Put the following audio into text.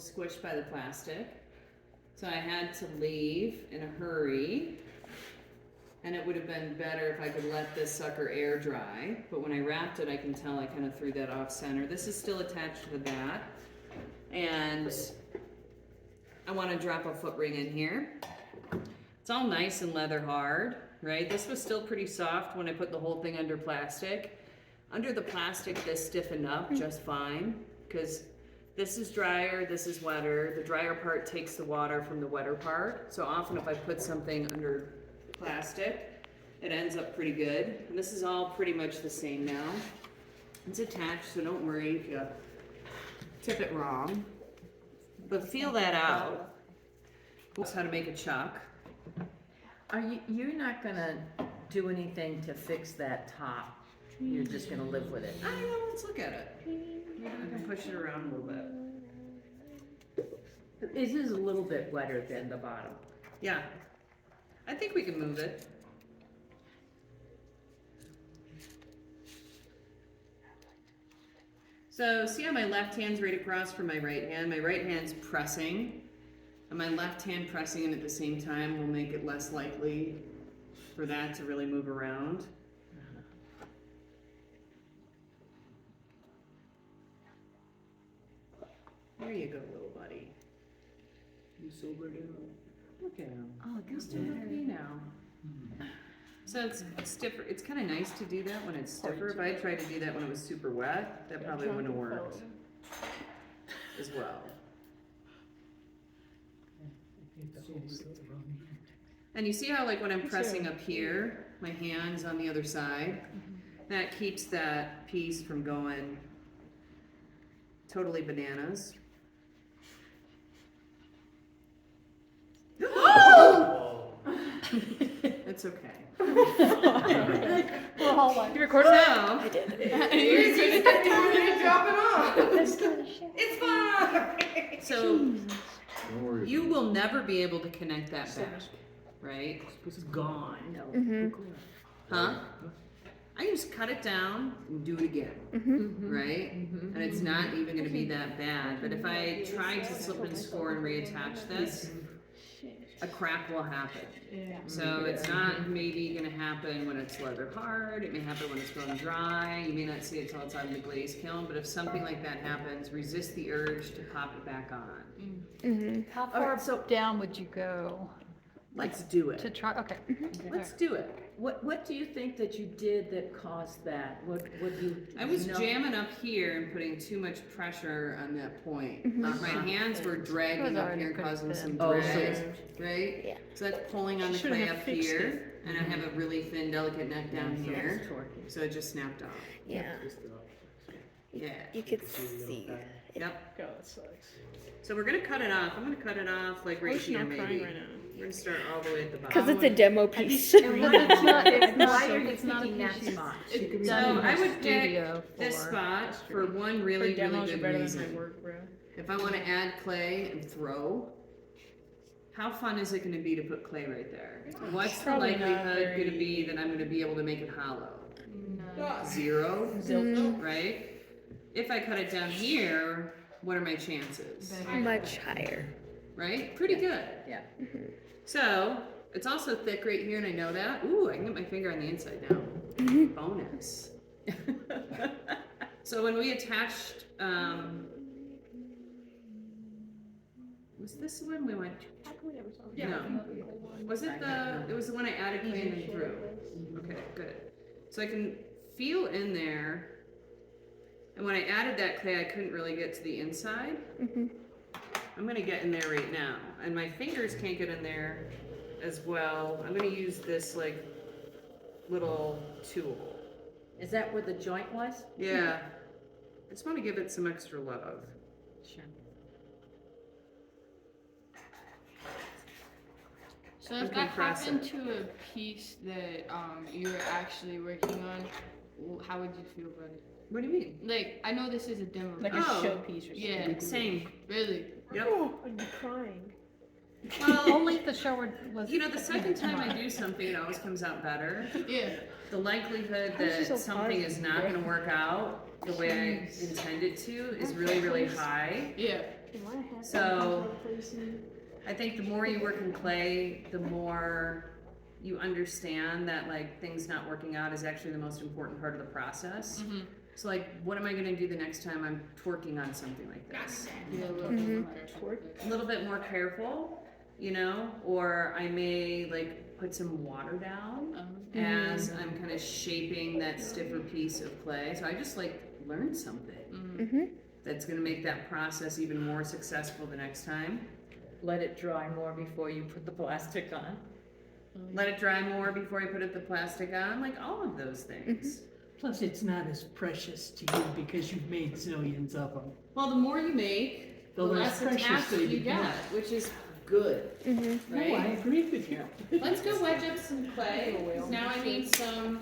squished by the plastic. So I had to leave in a hurry. And it would have been better if I could let this sucker air dry. But when I wrapped it, I can tell I kind of threw that off center. This is still attached to the bat. And I want to drop a foot ring in here. It's all nice and leather hard, right? This was still pretty soft when I put the whole thing under plastic. Under the plastic, this stiffened up just fine because this is drier, this is wetter. The drier part takes the water from the wetter part. So often if I put something under plastic, it ends up pretty good. And this is all pretty much the same now. It's attached, so don't worry if you tip it wrong. But feel that out. That's how to make a chuck. You're not gonna do anything to fix that top? You're just gonna live with it? I don't know, let's look at it. I can push it around a little bit. This is a little bit wetter than the bottom. Yeah. I think we can move it. So see how my left hand's right across from my right hand? My right hand's pressing, and my left hand pressing it at the same time will make it less likely for that to really move around. There you go, little buddy. You sobered out. Look at him. Oh, it goes to okay now. So it's stiffer. It's kind of nice to do that when it's stiffer. If I tried to do that when it was super wet, that probably wouldn't have worked as well. And you see how like when I'm pressing up here, my hand's on the other side, that keeps that piece from going totally bananas. It's okay. We're all like, You recorded that? So, I did. you didn't drop it off. Let's go to share. It's fine. So you will never be able to connect that back, right? It's gone. No. Mhm. Huh? I can just cut it down and do it again, right? And it's not even going to be that bad. But if I try to slip and score and reattach this, a crack will happen. So it's not maybe going to happen when it's leather hard. It may happen when it's grown dry. You may not see it till it's out of the glaze kiln. But if something like that happens, resist the urge to pop it back on. How All far right, so down would you go Let's do to it. try? Okay. Let's do it. what do you think that you did that caused that? What you? I was know? jamming up here and putting too much pressure on that point. My hands were dragging up here and causing some Oh, so drag, it's- right? Yeah. So that's pulling on the Shouldn't clay have up fixed here, and I have a really thin, delicate neck down So here, it's torquey. so it just snapped off. Yeah. Yeah. You could see. Yep. God, that sucks. So we're gonna cut it off. I'm gonna cut it off like right Wish here, not maybe. crying right now. We're gonna start all the way at the Because bottom. it's a demo piece. It's not, it's not- why are you it's not a picking that piece. spot? So I would pick Studio this for- spot for one Her really, really demos are good better than reason. my work, bro. If I want to add clay and throw, how fun is it going to be to put clay right there? What's the Probably not likelihood going to very- be that I'm going to be able to make it hollow? No. Zero, Mm, right? If I cut it down here, what are my chances? much higher. Right? Pretty good. Yeah. So, it's also thick right here, and I know that. Ooh, I can get my finger on the inside now. Bonus. So when we attached, was this the one we went? No. Was it it was the one I added clay and then threw. Okay, good. So I can feel in there, and when I added that clay, I couldn't really get to the inside. I'm gonna get in there right now, and my fingers can't get in there as well. I'm gonna use this like little tool. Is that where the joint was? Yeah, I just want to give it some extra love. Sure. So You if can that press happened it. to a piece that you were actually working on, how would you feel about it? What do you mean? Like, I know this is a demo. Like Oh. a showpiece or something. Yeah. Same. Really? Yep. I'd be crying. Well, Only if the shower was. you know, the second time I do something, it always comes out better. Yeah. The likelihood How is she that so something is positive? not going to work out the way I intend it to is really, really high. Yeah. Am I happy So- with my placement? I think the more you work in clay, the more you understand that like things not working out is actually the most important part of the process. Mhm. So like, what am I gonna do the next time I'm twerking on something like this? Be a little Mhm. bit more careful. A little bit more careful, you know, or I may like put some water down as I'm kind of shaping that stiffer piece of clay. So I just like learned something Mm-hmm. that's gonna make that process even more successful the next time. Let it dry more before you put the plastic on. Let it dry more before I put the plastic on, like all of those things. Plus, it's not as precious to you because you've made zillions of them. Well, the more you make, the The less less precious attached they you become. get, which is good, Mm-hmm. No, I right? agree with you. Let's go wedge up some clay, 'cause now I need some